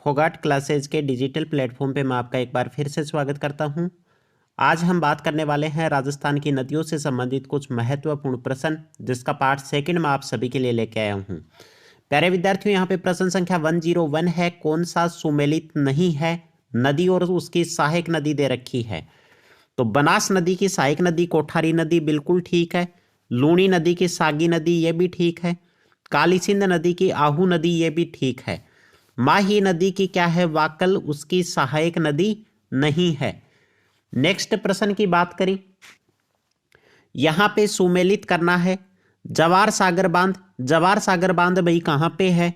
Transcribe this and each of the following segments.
Phogat classes के digital platform पे मैं आपका एक बार फिर से स्वागत करता हूं। आज हम बात करने वाले हैं राजस्थान की नदियों से संबंधित कुछ महत्वपूर्ण प्रश्न, जिसका पार्ट सेकंड में आप सभी के लिए लेके आया हूं। प्यारे विद्यार्थियों, यहाँ पे प्रश्न संख्या 101 है। कौन सा सुमेलित नहीं है नदी और उसकी सहायक नदी दे रखी है? तो बनास नदी की सहायक नदी कोठारी नदी बिल्कुल ठीक है। लूणी नदी की सागी नदी ये भी ठीक है। काली सिंध नदी की आहू नदी ये भी ठीक है। माही नदी की क्या है? वाकल, उसकी सहायक नदी नहीं है। नेक्स्ट प्रश्न की बात करें, यहां पे सुमेलित करना है। जवार सागर बांध, जवार सागर बांध भाई कहां पे है?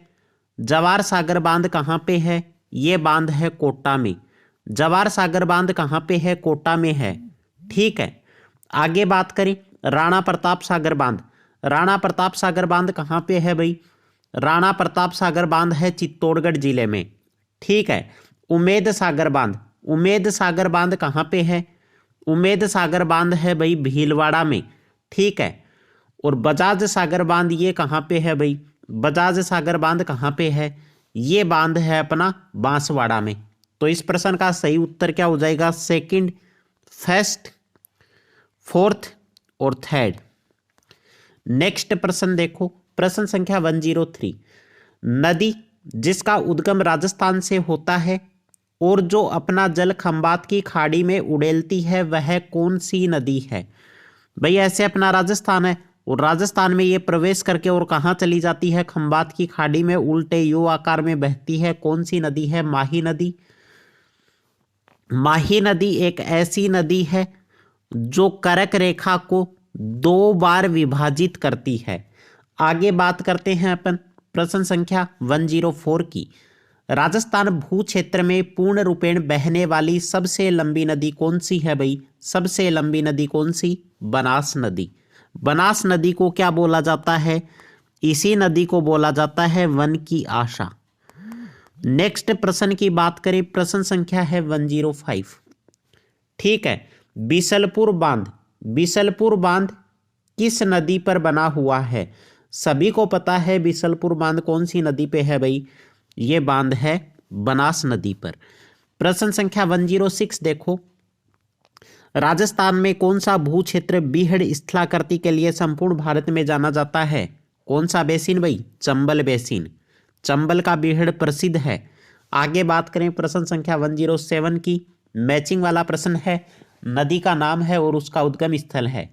जवार सागर बांध कहां पे है? ये बांध है कोटा में। जवार सागर बांध कहां पे है? कोटा में है। ठीक है। आगे बात करें, राणा प्रताप सागर बांध, राणा प्रताप सागर बांध कहां पे है भाई? राणा प्रताप सागर बांध है चित्तौड़गढ़ जिले में। ठीक है। उमेद सागर बांध, उमेद सागर बांध कहां पे है? उमेद सागर बांध है भाई भीलवाड़ा में। ठीक है। और बजाज सागर बांध ये कहां पे है भाई? बजाज सागर बांध कहां पे है? ये बांध है अपना बांसवाड़ा में। तो इस प्रश्न का सही उत्तर क्या हो जाएगा? सेकंड, फर्स्ट, फोर्थ और थर्ड। नेक्स्ट प्रश्न देखो, प्रश्न संख्या 103। नदी जिसका उद्गम राजस्थान से होता है और जो अपना जल खंबात की खाड़ी में उड़ेलती है, वह कौन सी नदी है? भाई ऐसे अपना राजस्थान है और राजस्थान में ये प्रवेश करके और कहाँ चली जाती है? खंबात की खाड़ी में उल्टे यू आकार में बहती है। कौन सी नदी है? माही नदी। माही नदी एक ऐसी नदी है जो कर्क रेखा को 2 बार विभाजित करती है। आगे बात करते हैं अपन प्रश्न संख्या 104 की। राजस्थान भू क्षेत्र में पूर्ण रूपेण बहने वाली सबसे लंबी नदी कौन सी है भाई? सबसे लंबी नदी कौन सी? बनास नदी। बनास नदी को क्या बोला जाता है? इसी नदी को बोला जाता है वन की आशा। नेक्स्ट प्रश्न की बात करें, प्रश्न संख्या है 105। ठीक है। बीसलपुर बांध, बीसलपुर बांध किस नदी पर बना हुआ है? सभी को पता है बीसलपुर बांध कौन सी नदी पे है भाई? ये बांध है बनास नदी पर। प्रश्न संख्या 106 देखो, राजस्थान में कौन सा भू क्षेत्र बीहड़ स्थलाकृति के लिए संपूर्ण भारत में जाना जाता है? कौन सा बेसिन भाई? चंबल बेसिन। चंबल का बीहड़ प्रसिद्ध है। आगे बात करें प्रश्न संख्या 107 की। मैचिंग वाला प्रश्न है। नदी का नाम है और उसका उद्गम स्थल है।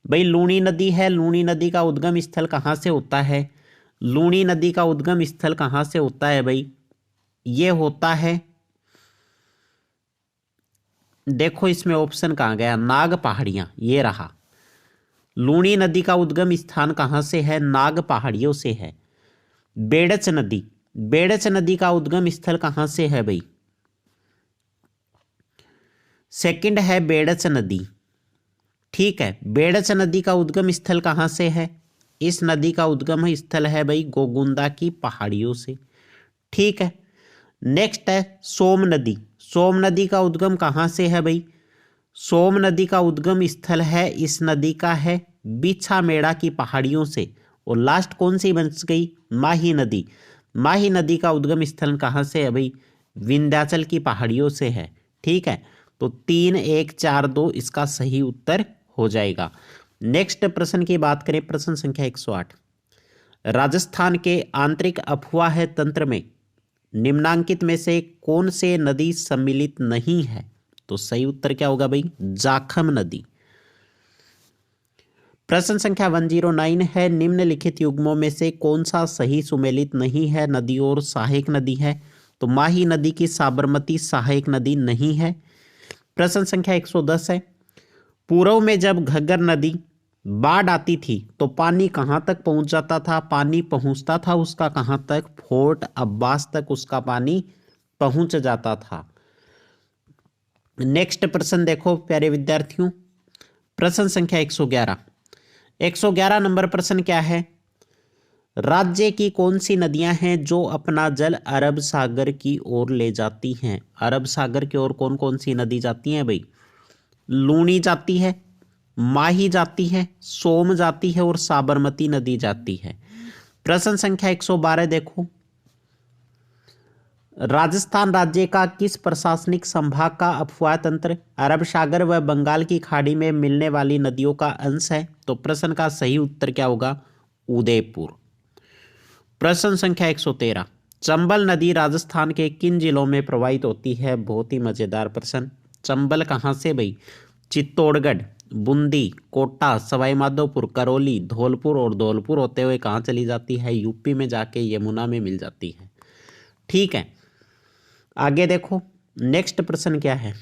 भाई लूणी नदी है। लूणी नदी का उद्गम स्थल कहाँ से होता है? लूणी नदी का उद्गम स्थल कहाँ से होता है भाई? ये होता है, देखो इसमें ऑप्शन कहाँ गया? नाग पहाड़ियाँ, ये रहा। लूणी नदी का उद्गम स्थान कहाँ से है? नाग पहाड़ियों से है। बेड़च नदी, बेड़च नदी का उद्गम स्थल कहाँ से है भाई? सेकंड है बेड़च नदी। ठीक है। बेड़च नदी का उद्गम स्थल कहाँ से है? इस नदी का उद्गम स्थल है भाई गोगुंदा की पहाड़ियों से। ठीक है। नेक्स्ट है सोम नदी। सोम नदी का उद्गम कहाँ से है भाई? सोम नदी का उद्गम स्थल है, इस नदी का है बिछामेड़ा की पहाड़ियों से। और लास्ट कौन सी बन गई? माही नदी। माही नदी का उद्गम स्थल कहाँ से है भाई? विंध्याचल की पहाड़ियों से है। ठीक है। तो 3, 1, 4, 2 इसका सही उत्तर हो जाएगा। नेक्स्ट प्रश्न की बात करें, प्रश्न संख्या 108। राजस्थान के आंतरिक अफवाह तंत्र में निम्नांकित में से कौन से नदी सम्मिलित नहीं है? तो सही उत्तर क्या होगा भाई? जाखम नदी। प्रश्न संख्या 109 है। निम्नलिखित युग्मों में से कौन सा सही सुमेलित नहीं है नदी और सहायक नदी है? तो माही नदी की साबरमती सहायक नदी नहीं है। प्रश्न संख्या 110 है। पूर्व में जब घग्गर नदी बाढ़ आती थी तो पानी कहाँ तक पहुँच जाता था? पानी पहुँचता था उसका कहाँ तक? फोर्ट अब्बास तक उसका पानी पहुँच जाता था। नेक्स्ट प्रश्न देखो प्यारे विद्यार्थियों, प्रश्न संख्या 111। 111 नंबर प्रश्न क्या है? राज्य की कौन सी नदियां हैं जो अपना जल अरब सागर की ओर ले जाती हैं? अरब सागर की ओर कौन कौन सी नदी जाती हैं भाई? लूणी जाती है, माही जाती है, सोम जाती है और साबरमती नदी जाती है। प्रश्न संख्या 112 देखो, राजस्थान राज्य का किस प्रशासनिक संभाग का अफवाह तंत्र अरब सागर व बंगाल की खाड़ी में मिलने वाली नदियों का अंश है? तो प्रश्न का सही उत्तर क्या होगा? उदयपुर। प्रश्न संख्या 113, चंबल नदी राजस्थान के किन जिलों में प्रवाहित होती है? बहुत ही मजेदार प्रश्न। चंबल कहाँ से भाई? चित्तौड़गढ़, बूंदी, कोटा, सवाई माधोपुर, करौली, धौलपुर और धौलपुर होते हुए कहाँ चली जाती है? यूपी में जाके यमुना में मिल जाती है। ठीक है, आगे देखो नेक्स्ट प्रश्न क्या है।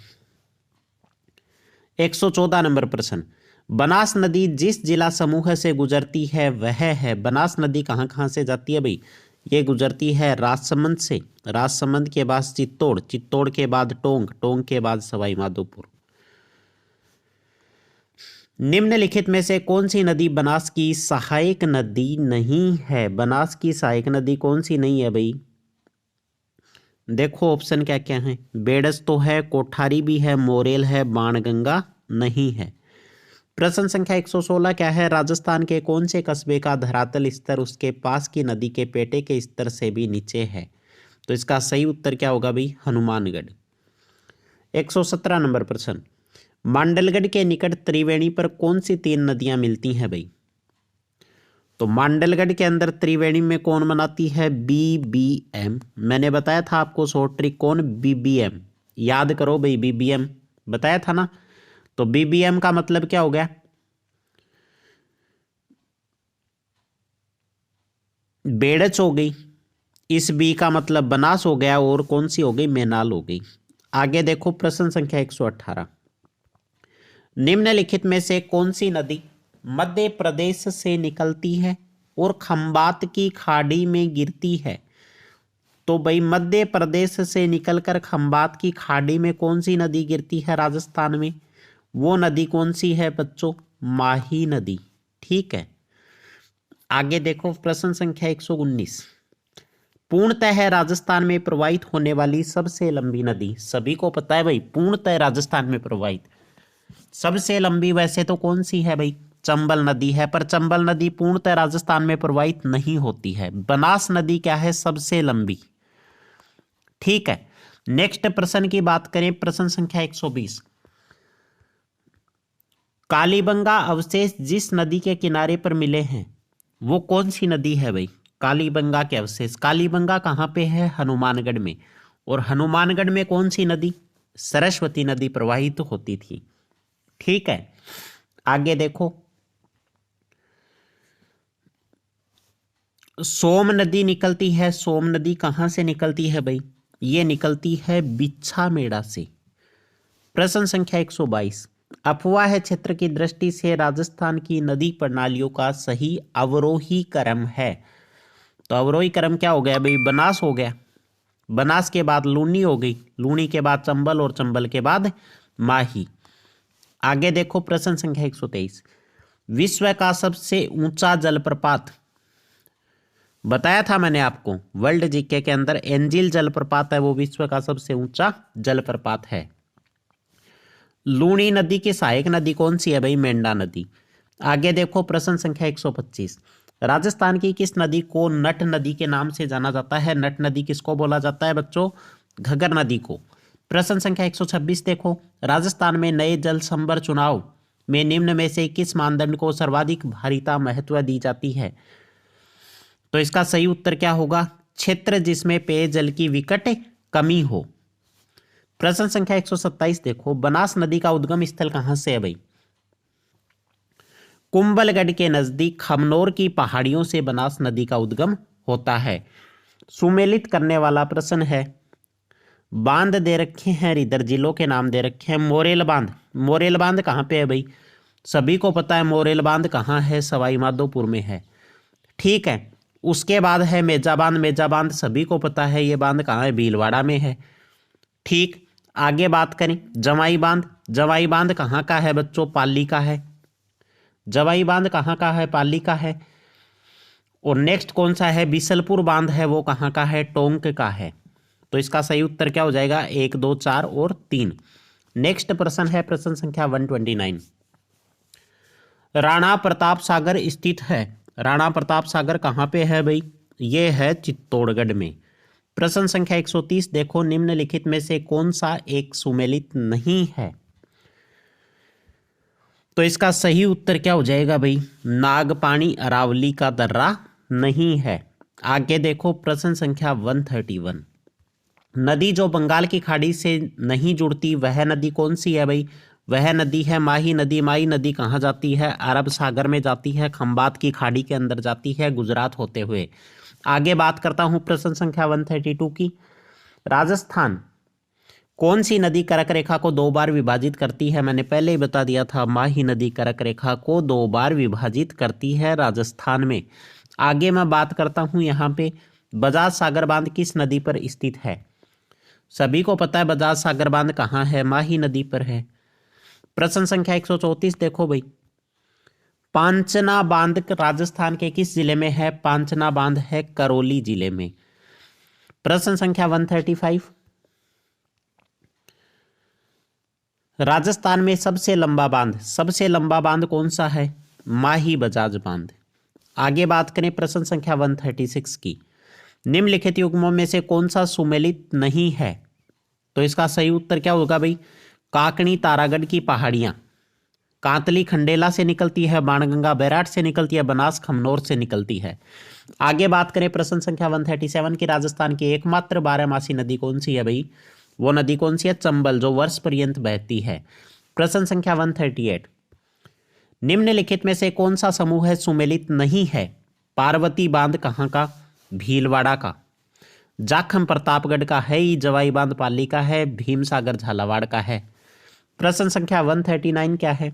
114 नंबर प्रश्न, बनास नदी जिस जिला समूह से गुजरती है वह है? बनास नदी कहाँ कहाँ से जाती है भाई? ये गुजरती है राजसमंद से, राजसमंद के बाद चित्तौड़, चित्तौड़ के बाद टोंक, टोंक के बाद सवाई माधोपुर। निम्नलिखित में से कौन सी नदी बनास की सहायक नदी नहीं है? बनास की सहायक नदी कौन सी नहीं है भाई? देखो ऑप्शन क्या क्या है। बेडस तो है, कोठारी भी है, मोरेल है, बाणगंगा नहीं है। प्रश्न संख्या 116 क्या है? राजस्थान के कौन से कस्बे का धरातल स्तर उसके पास की नदी के पेटे के स्तर से भी नीचे है? तो इसका सही उत्तर क्या होगा भाई? हनुमानगढ़। 117 नंबर प्रश्न, मांडलगढ़ के निकट त्रिवेणी पर कौन सी 3 नदियां मिलती हैं भाई? तो मांडलगढ़ के अंदर त्रिवेणी में कौन बनाती है? बीबीएम। मैंने बताया था आपको शॉर्ट ट्रिक, कौन? बीबीएम। याद करो भाई, बीबीएम बताया था ना। तो बीबीएम का मतलब क्या हो गया? बेड़च हो गई, इस बी का मतलब बनास हो गया, और कौन सी हो गई? मैनाल हो गई। आगे देखो प्रश्न संख्या 118, निम्नलिखित में से कौन सी नदी मध्य प्रदेश से निकलती है और खंबात की खाड़ी में गिरती है? तो भाई मध्य प्रदेश से निकलकर खंबात की खाड़ी में कौन सी नदी गिरती है राजस्थान में? वो नदी कौन सी है बच्चों? माही नदी। ठीक है, आगे देखो प्रश्न संख्या 119, पूर्णतः राजस्थान में प्रवाहित होने वाली सबसे लंबी नदी? सभी को पता है भाई, पूर्णतः राजस्थान में प्रवाहित सबसे लंबी वैसे तो कौन सी है भाई? चंबल नदी है, पर चंबल नदी पूर्णतः राजस्थान में प्रवाहित नहीं होती है। बनास नदी क्या है? सबसे लंबी। ठीक है, नेक्स्ट प्रश्न की बात करें, प्रश्न संख्या 120, कालीबंगा अवशेष जिस नदी के किनारे पर मिले हैं वो कौन सी नदी है भाई? कालीबंगा के अवशेष। कालीबंगा कहाँ पे है? हनुमानगढ़ में। और हनुमानगढ़ में कौन सी नदी? सरस्वती नदी प्रवाहित होती थी। ठीक है, आगे देखो, सोम नदी निकलती है। सोम नदी कहां से निकलती है भाई? ये निकलती है बिच्छामेड़ा से। प्रश्न संख्या 122, अफवाह क्षेत्र की दृष्टि से राजस्थान की नदी प्रणालियों का सही अवरोही क्रम है? तो अवरोही क्रम क्या हो गया भाई? बनास हो गया, बनास के बाद लूनी हो गई, लूनी के बाद चंबल, और चंबल के बाद माही। आगे देखो प्रश्न संख्या 123, विश्व का सबसे ऊंचा जलप्रपात? बताया था मैंने आपको, वर्ल्ड जीके के अंदर एंजिल जलप्रपात है, वो विश्व का सबसे ऊंचा जलप्रपात है। लूनी नदी की सहायक नदी कौन सी है भाई? मेंढा नदी। आगे देखो प्रश्न संख्या 125, राजस्थान की किस नदी को नट नदी के नाम से जाना जाता है? नट नदी किसको बोला जाता है बच्चों? घग्गर नदी को। प्रश्न संख्या 126 देखो, राजस्थान में नए जल संवर चुनाव में निम्न में से किस मानदंड को सर्वाधिक भारीता महत्व दी जाती है? तो इसका सही उत्तर क्या होगा? क्षेत्र जिसमें पेयजल की विकट कमी हो। प्रश्न संख्या 127 देखो, बनास नदी का उद्गम स्थल कहां से है भाई? कुंभलगढ़ के नजदीक खमनोर की पहाड़ियों से बनास नदी का उद्गम होता है। सुमेलित करने वाला प्रश्न है। बांध दे रखे हैं, इधर जिलों के नाम दे रखे हैं। मोरेल बांध, मोरेल बांध कहाँ पे है भाई? सभी को पता है मोरेल बांध कहाँ है? सवाई माधोपुर में है। ठीक है, उसके बाद है मेजा बांध। मेजा बांध सभी को पता है, ये बांध कहाँ है? भीलवाड़ा में है। ठीक, आगे बात करें जवाई बांध। जवाई बांध कहाँ का है बच्चों? पाली का है। जवाई बांध कहाँ का है? पाली का है। और नेक्स्ट कौन सा है? बिसलपुर बांध है, वो कहाँ का है? टोंक का है। तो इसका सही उत्तर क्या हो जाएगा? 1, 2, 4 और 3। नेक्स्ट प्रश्न है प्रश्न संख्या 129, राणा प्रताप सागर स्थित है। राणा प्रताप सागर कहाँ पे है भाई? ये है चित्तौड़गढ़ में। प्रश्न संख्या 130 देखो, निम्नलिखित में से कौन सा एक सुमेलित नहीं है? तो इसका सही उत्तर क्या हो जाएगा भाई? नागपानी अरावली का दर्रा नहीं है। आगे देखो प्रश्न संख्या 131, नदी जो बंगाल की खाड़ी से नहीं जुड़ती वह नदी कौन सी है भाई? वह नदी है माही नदी। माही नदी कहाँ जाती है? अरब सागर में जाती है, खंबात की खाड़ी के अंदर जाती है, गुजरात होते हुए। आगे बात करता हूं प्रश्न संख्या 132 की। राजस्थान कौन सी नदी कर्क रेखा को 2 बार विभाजित करती है? मैंने पहले ही बता दिया था, माही नदी कर्क रेखा को 2 बार विभाजित करती है राजस्थान में। आगे मैं बात करता हूं यहाँ पे, बजाज सागर बांध किस नदी पर स्थित है? सभी को पता है बजाज सागर बांध कहाँ है, माही नदी पर है। प्रश्न संख्या 134 देखो भाई, पांचना बांध राजस्थान के किस जिले में है? पांचना बांध है करौली जिले में। प्रश्न संख्या 135, राजस्थान में सबसे लंबा बांध कौन सा है? माही बजाज बांध। आगे बात करें प्रश्न संख्या 136 की, निम्नलिखित युग्मों में से कौन सा सुमेलित नहीं है? तो इसका सही उत्तर क्या होगा भाई? काकणी तारागढ़ की पहाड़ियां, कांतली खंडेला से निकलती है, बाणगंगा बैराट से निकलती है, बनास खमनोर से निकलती है। आगे बात करें प्रश्न संख्या 137 की, राजस्थान की एकमात्र बारहमासी नदी कौन सी है भाई? वो नदी कौन सी है? चंबल, जो वर्ष पर्यंत बहती है। प्रश्न संख्या 138, निम्नलिखित में से कौन सा समूह है सुमेलित नहीं है? पार्वती बांध कहाँ का? भीलवाड़ा का। जाखम प्रतापगढ़ का है, जवाई बांध पाली का है, भीमसागर झालावाड़ का है। प्रश्न संख्या 139 क्या है?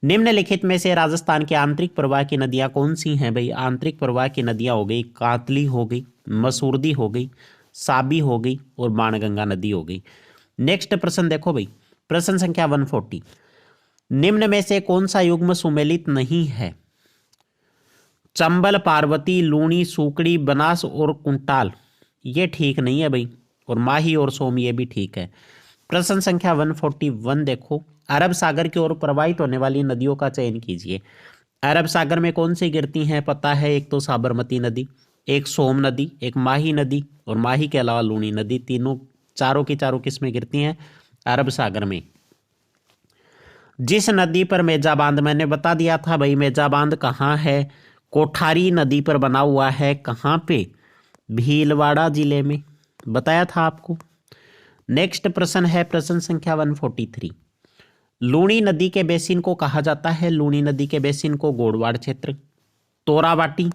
निम्नलिखित में से राजस्थान के आंतरिक प्रवाह की नदियां कौन सी हैं भाई? आंतरिक प्रवाह की नदियां हो गई, कातली हो गई, मसूरदी हो गई, साबी हो गई और बाणगंगा नदी हो गई। नेक्स्ट प्रश्न देखो भाई, प्रश्न संख्या 140, निम्न में से कौन सा युग्म सुमेलित नहीं है? चंबल, पार्वती, लूणी, सूकड़ी, बनास और कुंटाल, ये ठीक नहीं है भाई। और माही और सोम, ये भी ठीक है। प्रश्न संख्या 141 देखो, अरब सागर की ओर प्रवाहित होने वाली नदियों का चयन कीजिए। अरब सागर में कौन सी गिरती हैं? पता है, एक तो साबरमती नदी, एक सोम नदी, एक माही नदी और माही के अलावा लूणी नदी। चारों की चारों किस में गिरती हैं? अरब सागर में। जिस नदी पर मेजा बांध, मैंने बता दिया था भाई, मेजा बांध कहाँ है? कोठारी नदी पर बना हुआ है। कहाँ पे? भीलवाड़ा जिले में, बताया था आपको। नेक्स्ट प्रश्न है प्रश्न संख्या 143, लूणी नदी के बेसिन को कहा जाता है? लूणी नदी के बेसिन को गोड़वाड़ क्षेत्र, तोराबाटी,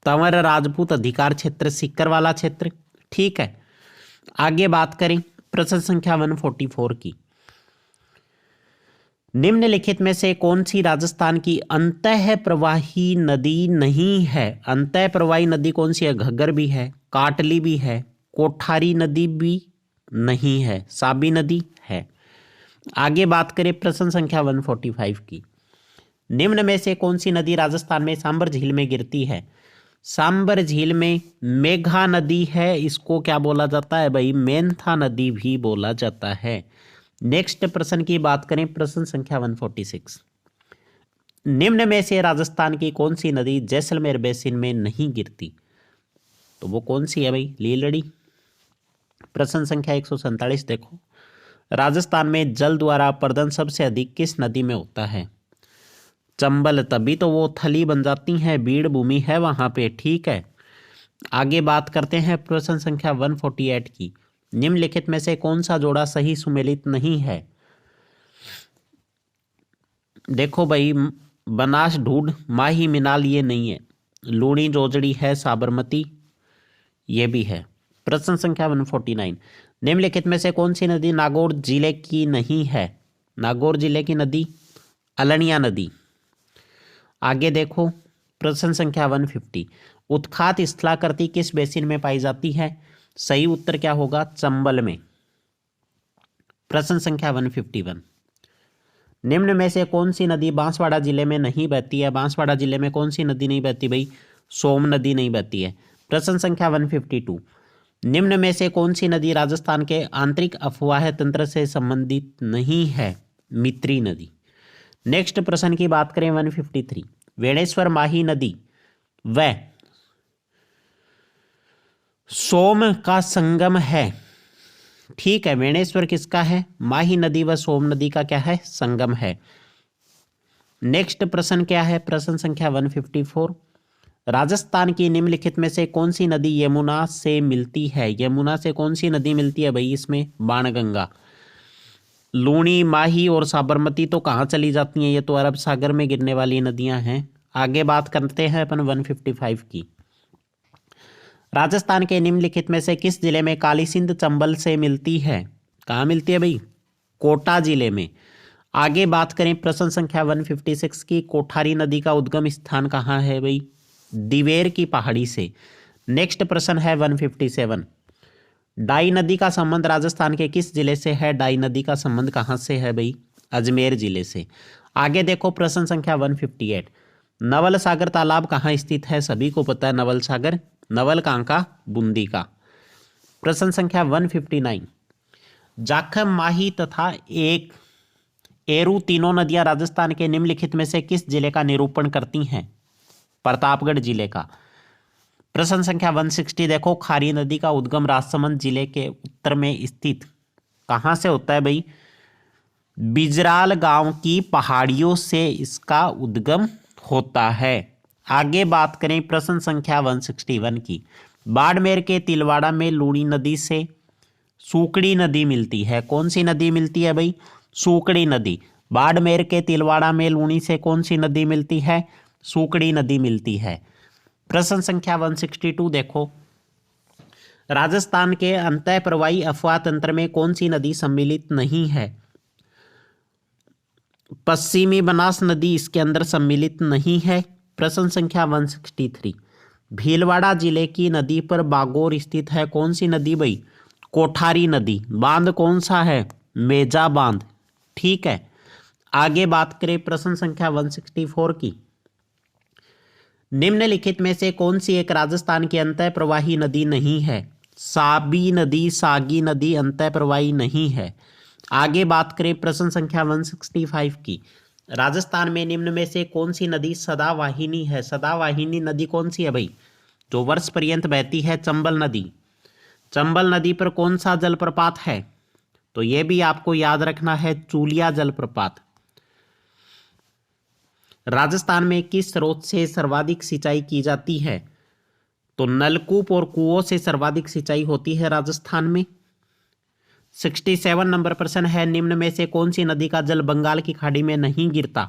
तंवर राजपूत अधिकार क्षेत्र, सिक्करवाला क्षेत्र। ठीक है। आगे बात करें प्रश्न संख्या 144 की, निम्नलिखित में से कौन सी राजस्थान की अंतः प्रवाही नदी नहीं है? अंतः प्रवाही नदी कौन सी है? घग्गर भी है, काटली भी है, कोठारी नदी भी नहीं है, साबी नदी है। आगे बात करें प्रश्न संख्या 145 की, निम्न में से कौन सी नदी राजस्थान में सांबर झील में गिरती है? सांबर झील में मेघा नदी है, इसको क्या बोला जाता है भाई? मेंथा नदी भी बोला जाता है। नेक्स्ट प्रश्न की बात करें प्रश्न संख्या 146, निम्न में से राजस्थान की कौन सी नदी जैसलमेर बेसिन में नहीं गिरती? तो वो कौन सी है भाई? लीलड़ी। प्रश्न संख्या 147 देखो, राजस्थान में जल द्वारा अपर्दन सबसे अधिक किस नदी में होता है? चंबल, तभी तो वो थली बन जाती है, बीड़ भूमि है वहां पे। ठीक है। आगे बात करते हैं प्रश्न संख्या 148 की, निम्नलिखित में से कौन सा जोड़ा सही सुमेलित नहीं है? देखो भाई, बनास ढूंढ, माही मिनाल, ये नहीं है। लूणी जोजड़ी है, साबरमती ये भी है। प्रश्न संख्या 149, निम्नलिखित में से कौन सी नदी नागौर जिले की नहीं है? नागौर जिले की नदी अलनिया नदी। आगे देखो प्रश्न संख्या 150, उत्खात स्थलाकृति किस बेसिन में पाई जाती है? सही उत्तर क्या होगा? चंबल में। प्रश्न संख्या 151, निम्न में से कौन सी नदी बांसवाड़ा जिले में नहीं बहती है? बांसवाड़ा जिले में कौन सी नदी नहीं बहती भाई? सोम नदी नहीं बहती है। प्रश्न संख्या 152, निम्न में से कौन सी नदी राजस्थान के आंतरिक अफवाह तंत्र से संबंधित नहीं है? मित्री नदी। नेक्स्ट प्रश्न की बात करें 153, वेणेश्वर माही नदी व सोम का संगम है। ठीक है, वेणेश्वर किसका है? माही नदी व सोम नदी का क्या है? संगम है। नेक्स्ट प्रश्न क्या है? प्रश्न संख्या 154। राजस्थान की निम्नलिखित में से कौन सी नदी यमुना से मिलती है? यमुना से कौन सी नदी मिलती है भाई? इसमें बाणगंगा। लूनी, माही और साबरमती तो कहाँ चली जाती हैं? ये तो अरब सागर में गिरने वाली नदियां हैं। आगे बात करते हैं अपन 155 की। राजस्थान के निम्नलिखित में से किस जिले में काली सिंध चंबल से मिलती है? कहाँ मिलती है भाई? कोटा जिले में। आगे बात करें प्रश्न संख्या 156 की। कोठारी नदी का उद्गम स्थान कहाँ है भाई? दिवेर की पहाड़ी से। नेक्स्ट प्रश्न है 157। डाई नदी का संबंध राजस्थान के किस जिले से है? डाई नदी का संबंध कहाँ से है भाई? अजमेर जिले से। आगे देखो प्रश्न संख्या 158। नवल सागर तालाब कहाँ स्थित है? सभी को पता है नवल सागर। नवल कहाँ का? बूंदी का। प्रश्न संख्या 159। जाखम, माही तथा एक एरू तीनों नदियां राजस्थान के निम्नलिखित में से किस जिले का निरूपण करती हैं? प्रतापगढ़ जिले का। प्रश्न संख्या 160 देखो, खारी नदी का उद्गम राजसमंद जिले के उत्तर में स्थित कहाँ से होता है भाई? बिजराल गांव की पहाड़ियों से इसका उद्गम होता है। आगे बात करें प्रश्न संख्या 161 की। बाड़मेर के तिलवाड़ा में लूणी नदी से सूकड़ी नदी मिलती है। कौन सी नदी मिलती है भाई? सूकड़ी नदी। बाड़मेर के तिलवाड़ा में लूणी से कौन सी नदी मिलती है? सूकड़ी नदी मिलती है। प्रश्न संख्या 162 देखो, राजस्थान के अंतः प्रवाही अफवाह तंत्र में कौन सी नदी सम्मिलित नहीं है? पश्चिमी बनास नदी इसके अंदर सम्मिलित नहीं है। प्रश्न संख्या 163। भीलवाड़ा जिले की नदी पर बागोर स्थित है। कौन सी नदी भाई? कोठारी नदी। बांध कौन सा है? मेजा बांध। ठीक है। आगे बात करें प्रश्न संख्या 164 की। निम्नलिखित में से कौन सी एक राजस्थान की अंतः प्रवाही नदी नहीं है? साबी नदी, सागी नदी अंतः प्रवाही नहीं है। आगे बात करें प्रश्न संख्या 165 की। राजस्थान में निम्न में से कौन सी नदी सदावाहिनी है? सदावाहिनी नदी कौन सी है भाई? जो वर्ष पर्यंत बहती है? चंबल नदी। चंबल नदी पर कौन सा जलप्रपात है? तो यह भी आपको याद रखना है, चूलिया जलप्रपात। राजस्थान में किस स्रोत से सर्वाधिक सिंचाई की जाती है? तो नलकूप और कुओं से सर्वाधिक सिंचाई होती है राजस्थान में। 67 नंबर प्रश्न है, निम्न में से कौन सी नदी का जल बंगाल की खाड़ी में नहीं गिरता?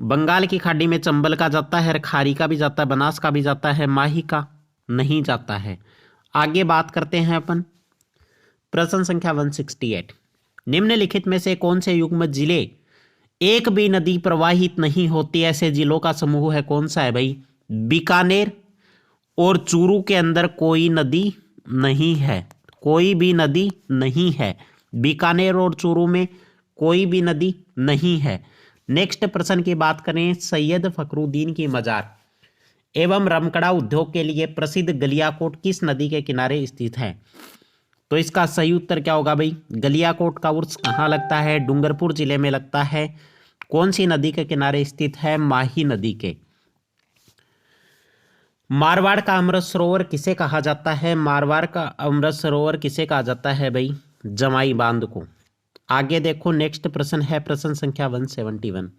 बंगाल की खाड़ी में चंबल का जाता है, खारी का भी जाता है, बनास का भी जाता है, माही का नहीं जाता है। आगे बात करते हैं अपन प्रश्न संख्या 168। निम्नलिखित में से कौन से युग्म जिले एक भी नदी प्रवाहित नहीं होती ऐसे जिलों का समूह है? कौन सा है भाई? बीकानेर और चूरू के अंदर कोई नदी नहीं है। कोई भी नदी नहीं है। बीकानेर और चूरू में कोई भी नदी नहीं है। नेक्स्ट प्रश्न की बात करें, सैयद फखरुद्दीन की मजार एवं रमकड़ा उद्योग के लिए प्रसिद्ध गलियाकोट किस नदी के किनारे स्थित है? तो इसका सही उत्तर क्या होगा भाई? गलियाकोट का उर्स कहाँ लगता है? डूंगरपुर जिले में लगता है। कौन सी नदी के किनारे स्थित है? माही नदी के। मारवाड़ का अमृत सरोवर किसे कहा जाता है? मारवाड़ का अमृत सरोवर किसे कहा जाता है भाई? जमाई बांध को। आगे देखो नेक्स्ट प्रश्न है प्रश्न संख्या 171।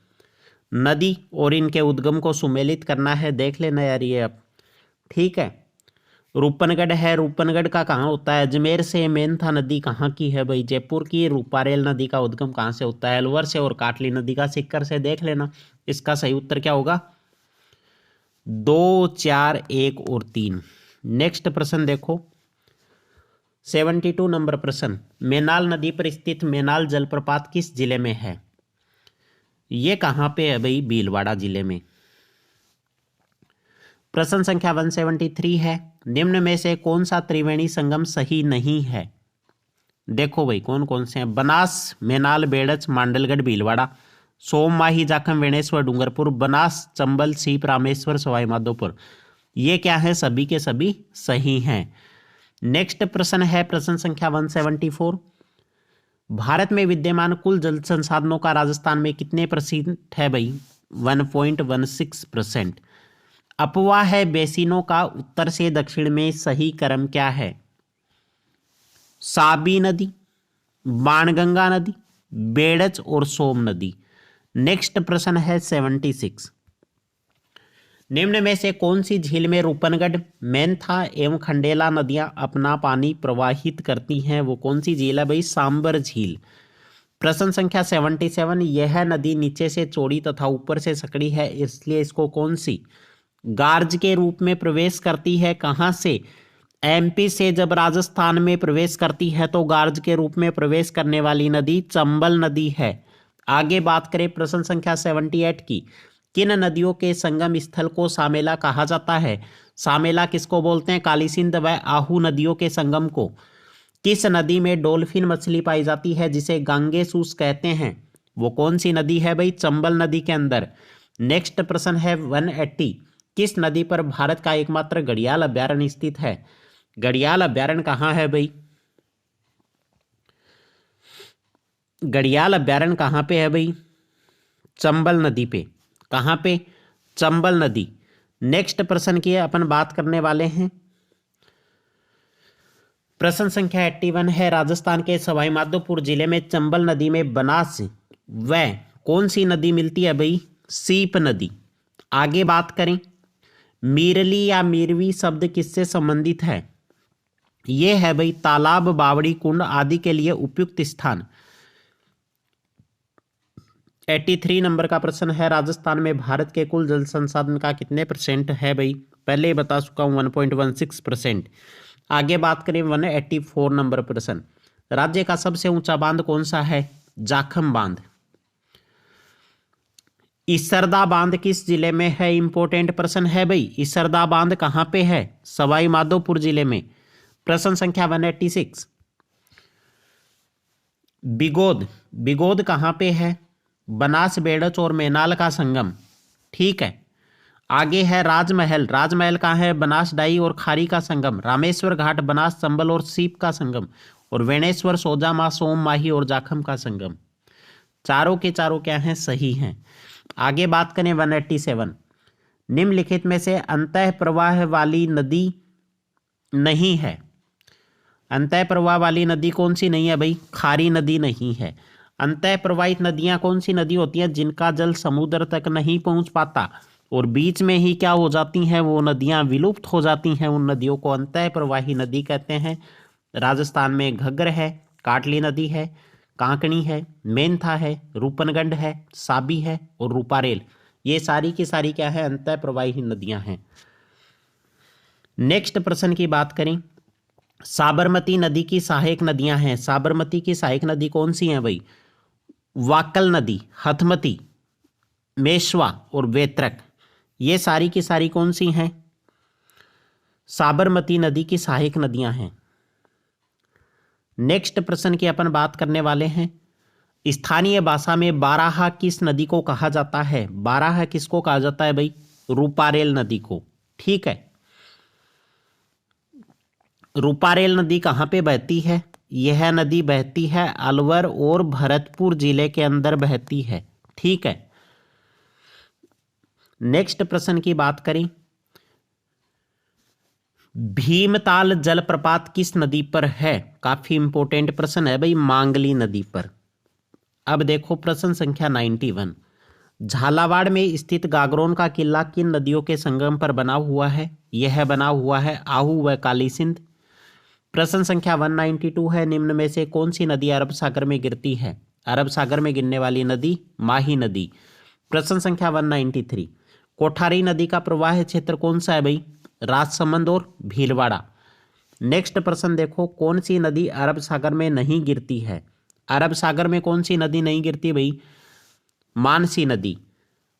नदी और इनके उद्गम को सुमेलित करना है, देख लेना यार ये अब। ठीक है। रूपनगढ़ है, रूपनगढ़ का कहाँ होता है? अजमेर से। मेंथा नदी कहाँ की है भाई? जयपुर की। रूपारेल नदी का उद्गम कहाँ से होता है? अलवर से। और काटली नदी का सिक्कर से। देख लेना इसका सही उत्तर क्या होगा? 2, 4, 1 और 3। नेक्स्ट प्रश्न देखो 72 नंबर प्रश्न, मेनाल नदी पर स्थित मेनाल जलप्रपात किस जिले में है? ये कहाँ पे है भाई? भीलवाड़ा जिले में। प्रश्न संख्या 173 है, निम्न में से कौन सा त्रिवेणी संगम सही नहीं है? देखो भाई कौन कौन से हैं। बनास, मेनाल, बेड़च, मांडलगढ़, भीलवाड़ा। सोम, माही, जाखम, वेणेश्वर, डूंगरपुर। बनास, चंबल, सीप, रामेश्वर, सवाई माधोपुर। ये क्या है? सभी के सभी सही हैं। नेक्स्ट प्रश्न है प्रश्न संख्या 174। भारत में विद्यमान कुल जल संसाधनों का राजस्थान में कितने % है भाई? 1.16%। अपवाह है बेसिनों का उत्तर से दक्षिण में सही क्रम क्या है? साबी नदी, बाणगंगा नदी, बेड़च और सोम नदी। नेक्स्ट प्रश्न है 76। निम्न में से कौन सी झील में रूपनगढ़, मेंथा एवं खंडेला नदियां अपना पानी प्रवाहित करती हैं? वो कौन सी झील है भाई? सांबर झील। प्रश्न संख्या 77। यह नदी नीचे से चौड़ी तथा ऊपर से सकड़ी है, इसलिए इसको कौन सी गार्ज के रूप में प्रवेश करती है? कहां से? एमपी से जब राजस्थान में प्रवेश करती है तो गार्ज के रूप में प्रवेश करने वाली नदी चंबल नदी है। आगे बात करें प्रश्न संख्या 78 की। किन नदियों के संगम स्थल को सामेला कहा जाता है? सामेला किसको बोलते हैं? काली सिंध व आहू नदियों के संगम को। किस नदी में डॉल्फिन मछली पाई जाती है जिसे गांगेसूस कहते हैं? वो कौन सी नदी है भाई? चंबल नदी के अंदर। नेक्स्ट प्रश्न है 180। किस नदी पर भारत का एकमात्र घड़ियाल अभ्यारण्य स्थित है? घड़ियाल अभ्यारण्य कहाँ है भाई? घड़ियाल अभ्यारण्य कहाँ पे है भाई? चंबल नदी पे। कहाँ पे? चंबल नदी। नेक्स्ट प्रश्न की अपन बात करने वाले हैं। प्रश्न संख्या 81 है। राजस्थान के सवाई माधोपुर जिले में चंबल नदी में बनास व कौन सी नदी मिलती है भाई? सीप नदी। आगे बात करें, मीरली या मीरवी शब्द किससे संबंधित है? ये है भाई तालाब, बावड़ी, कुंड आदि के लिए उपयुक्त स्थान। 83 नंबर का प्रश्न है। राजस्थान में भारत के कुल जल संसाधन का कितने % है भाई? पहले ही बता चुका हूं 1.16%। आगे बात करें 184 नंबर प्रश्न। राज्य का सबसे ऊंचा बांध कौन सा है? जाखम बांध। इसरदा बांध किस जिले में है? इंपॉर्टेंट प्रश्न है भाई। इसरदा बांध कहां पे है? सवाई माधोपुर जिले में। प्रश्न संख्या 186। बिगोद, बिगोद कहां पे है? बनास, बेड़च और मेनाल का संगम। ठीक है। आगे है राजमहल, राजमहल कहाँ है? बनास डाई और खारी का संगम। रामेश्वर घाट, बनास, चंबल और सीप का संगम। और वेणेश्वर, सोजा माँ, सोम माही और जाखम का संगम। चारों के चारों क्या हैं? सही हैं। आगे बात करें 187। निम्नलिखित में से अंतः प्रवाह वाली नदी नहीं है। अंतः प्रवाह वाली नदी कौन सी नहीं है भाई? खारी नदी नहीं है। अंतः प्रवाहित नदियां कौन सी नदी होती हैं? जिनका जल समुद्र तक नहीं पहुंच पाता और बीच में ही क्या हो जाती हैं? वो नदियां विलुप्त हो जाती हैं। उन नदियों को अंतः प्रवाही नदी कहते हैं। राजस्थान में घग्गर है, काटली नदी है, कांकणी है, मेंथा है, रूपनगढ़ है, साबी है और रूपारेल। ये सारी की सारी क्या है? अंतः प्रवाही नदियां हैं। नेक्स्ट प्रश्न की बात करें, साबरमती नदी की सहायक नदियां हैं। साबरमती की सहायक नदी कौन सी हैं भाई? वाकल नदी, हथमती, मेशवा और वेत्रक। ये सारी की सारी कौन सी हैं? साबरमती नदी की सहायक नदियां हैं। नेक्स्ट प्रश्न की अपन बात करने वाले हैं। स्थानीय भाषा में बाराहा किस नदी को कहा जाता है? बाराहा किसको कहा जाता है भाई? रूपारेल नदी को। ठीक है। रूपारेल नदी कहाँ पे बहती है? यह नदी बहती है अलवर और भरतपुर जिले के अंदर बहती है। ठीक है। नेक्स्ट प्रश्न की बात करें, भीमताल जलप्रपात किस नदी पर है? काफी इंपॉर्टेंट प्रश्न है भाई, मांगली नदी पर। अब देखो प्रश्न संख्या 91। झालावाड़ में स्थित गागरोन का किला किन नदियों के संगम पर बना हुआ है? यह बना हुआ है आहू व काली सिंध। प्रश्न संख्या 192 है। निम्न में से कौन सी नदी अरब सागर में गिरती है? अरब सागर में गिरने वाली नदी माही नदी। प्रश्न संख्या 193। कोठारी नदी का प्रवाह क्षेत्र कौन सा है भाई? राजसमंद और भीलवाड़ा। नेक्स्ट प्रश्न देखो, कौन सी नदी अरब सागर में नहीं गिरती है? अरब सागर में कौन सी नदी नहीं गिरती भाई? मानसी नदी।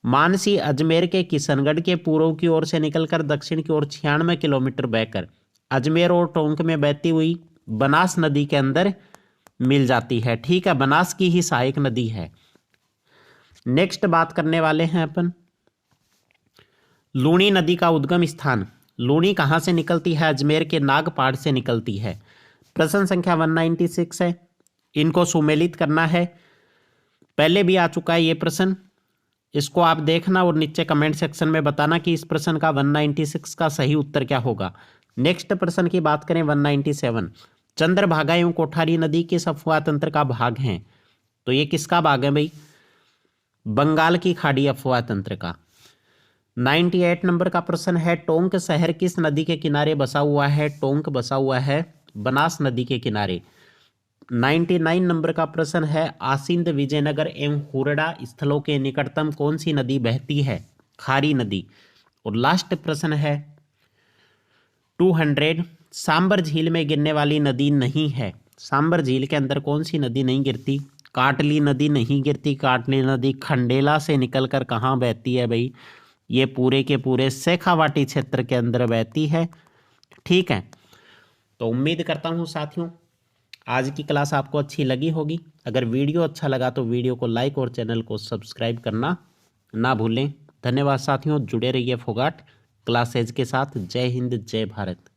मानसी अजमेर के किशनगढ़ के पूर्व की ओर से निकलकर दक्षिण की ओर 96 किलोमीटर बहकर अजमेर और टोंक में बहती हुई बनास नदी के अंदर मिल जाती है। ठीक है, बनास की ही सहायक नदी है। नेक्स्ट बात करने वाले हैं अपन लूणी नदी का उद्गम स्थान। लूणी कहाँ से निकलती है? अजमेर के नागपाड़ से निकलती है। प्रश्न संख्या 196 है। इनको सुमेलित करना है। पहले भी आ चुका है ये प्रश्न। इसको आप देखना और नीचे कमेंट सेक्शन में बताना कि इस प्रश्न का 196 का सही उत्तर क्या होगा। नेक्स्ट प्रश्न की बात करें 197, चंद्रभागा एवं कोठारी नदी किस अफवाह तंत्र का भाग हैं? तो ये किसका भाग है भाई? बंगाल की खाड़ी अफवाह तंत्र का। 98 नंबर का प्रश्न है, टोंक शहर किस नदी के किनारे बसा हुआ है? टोंक बसा हुआ है बनास नदी के किनारे। 99 नंबर का प्रश्न है, आसिंद विजयनगर एवं हुरडा स्थलों के निकटतम कौन सी नदी बहती है? खारी नदी। और लास्ट प्रश्न है 200, सांबर झील में गिरने वाली नदी नहीं है। सांबर झील के अंदर कौन सी नदी नहीं गिरती? काटली नदी नहीं गिरती। काटली नदी खंडेला से निकलकर कहाँ बहती है भाई? ये पूरे के पूरे शेखावाटी क्षेत्र के अंदर बहती है। ठीक है, तो उम्मीद करता हूँ साथियों आज की क्लास आपको अच्छी लगी होगी। अगर वीडियो अच्छा लगा तो वीडियो को लाइक और चैनल को सब्सक्राइब करना ना भूलें। धन्यवाद साथियों, जुड़े रहिए फोगाट क्लासेज के साथ। जय हिंद, जय भारत।